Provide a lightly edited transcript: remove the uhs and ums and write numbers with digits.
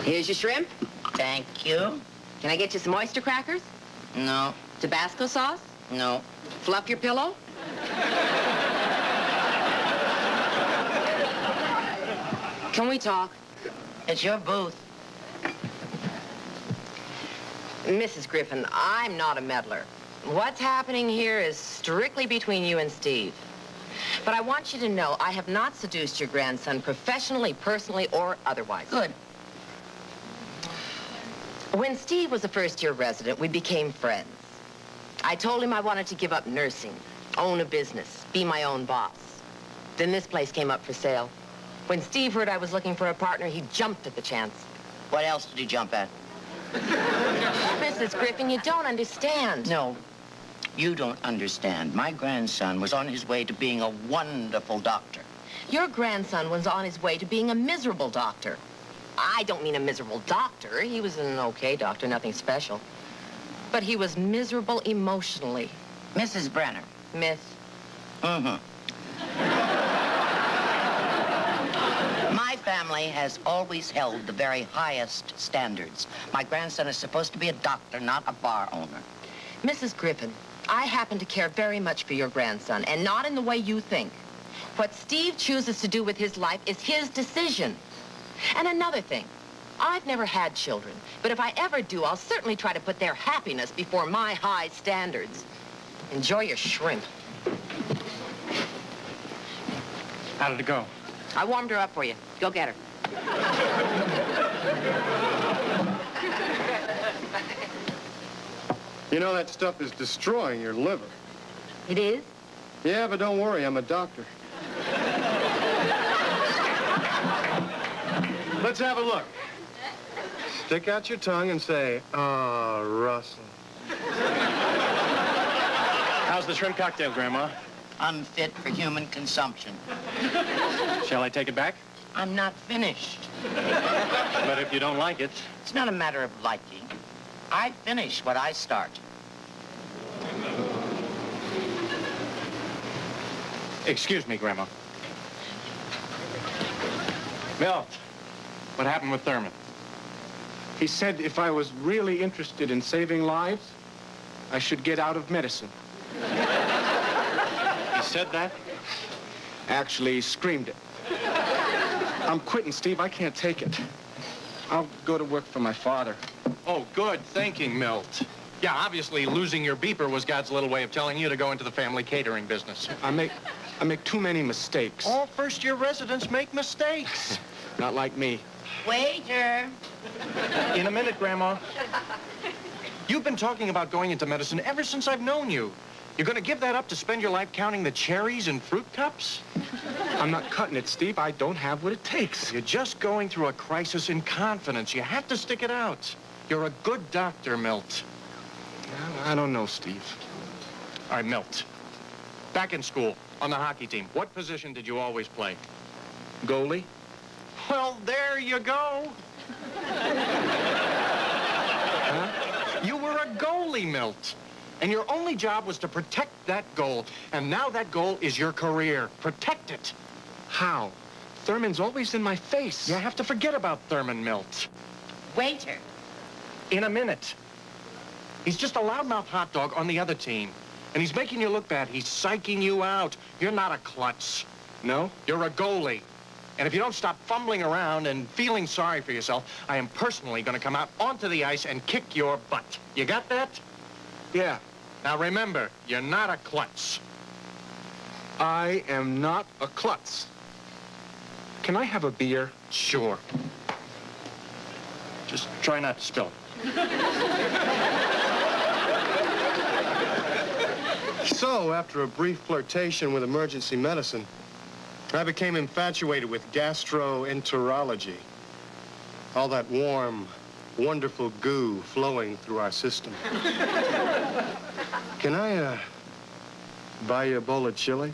Here's your shrimp. Thank you. Can I get you some oyster crackers? No. Tabasco sauce? No. Fluff your pillow? Can we talk? It's your booth. Mrs. Griffin, I'm not a meddler. What's happening here is strictly between you and Steve. But I want you to know I have not seduced your grandson professionally, personally, or otherwise. Good. When Steve was a first-year resident, we became friends. I told him I wanted to give up nursing, own a business, be my own boss. Then this place came up for sale. When Steve heard I was looking for a partner, he jumped at the chance. What else did he jump at? Mrs. Griffin, you don't understand. No, you don't understand. My grandson was on his way to being a wonderful doctor. Your grandson was on his way to being a miserable doctor. I don't mean a miserable doctor. He was an okay doctor, nothing special. But he was miserable emotionally. Mrs. Brenner. Miss. Mm-hmm. My family has always held the very highest standards. My grandson is supposed to be a doctor, not a bar owner. Mrs. Griffin, I happen to care very much for your grandson, and not in the way you think. What Steve chooses to do with his life is his decision. And another thing, I've never had children, but if I ever do, I'll certainly try to put their happiness before my high standards. Enjoy your shrimp. How did it go? I warmed her up for you. Go get her. You know, that stuff is destroying your liver. It is? Yeah, but don't worry, I'm a doctor. Let's have a look. Stick out your tongue and say, "Ah, Russell." How's the shrimp cocktail, Grandma? Unfit for human consumption. Shall I take it back? I'm not finished. But if you don't like it... It's not a matter of liking. I finish what I start. Excuse me, Grandma. Milt, what happened with Thurman? He said if I was really interested in saving lives, I should get out of medicine. He said that? Actually, he screamed it. I'm quitting, Steve. I can't take it. I'll go to work for my father. Oh, good thinking, Milt. Yeah, obviously losing your beeper was God's little way of telling you to go into the family catering business. I make too many mistakes. All first-year residents make mistakes. Not like me. Waiter. In a minute, Grandma. You've been talking about going into medicine ever since I've known you. You're going to give that up to spend your life counting the cherries and fruit cups? I'm not cutting it, Steve. I don't have what it takes. You're just going through a crisis in confidence. You have to stick it out. You're a good doctor, Milt. I don't know, Steve. All right, Milt. Back in school, on the hockey team, what position did you always play? Goalie? Well, there you go. Huh? You were a goalie, Milt. And your only job was to protect that goal. And now that goal is your career. Protect it. How? Thurman's always in my face. You have to forget about Thurman, Milt. Waiter. In a minute. He's just a loudmouth hot dog on the other team. And he's making you look bad. He's psyching you out. You're not a klutz. No? You're a goalie. And if you don't stop fumbling around and feeling sorry for yourself, I am personally going to come out onto the ice and kick your butt. You got that? Yeah. Now remember, you're not a klutz. I am not a klutz. Can I have a beer? Sure. Just try not to spill it. So, after a brief flirtation with emergency medicine, I became infatuated with gastroenterology. All that warm, wonderful goo flowing through our system. Can I, buy you a bowl of chili?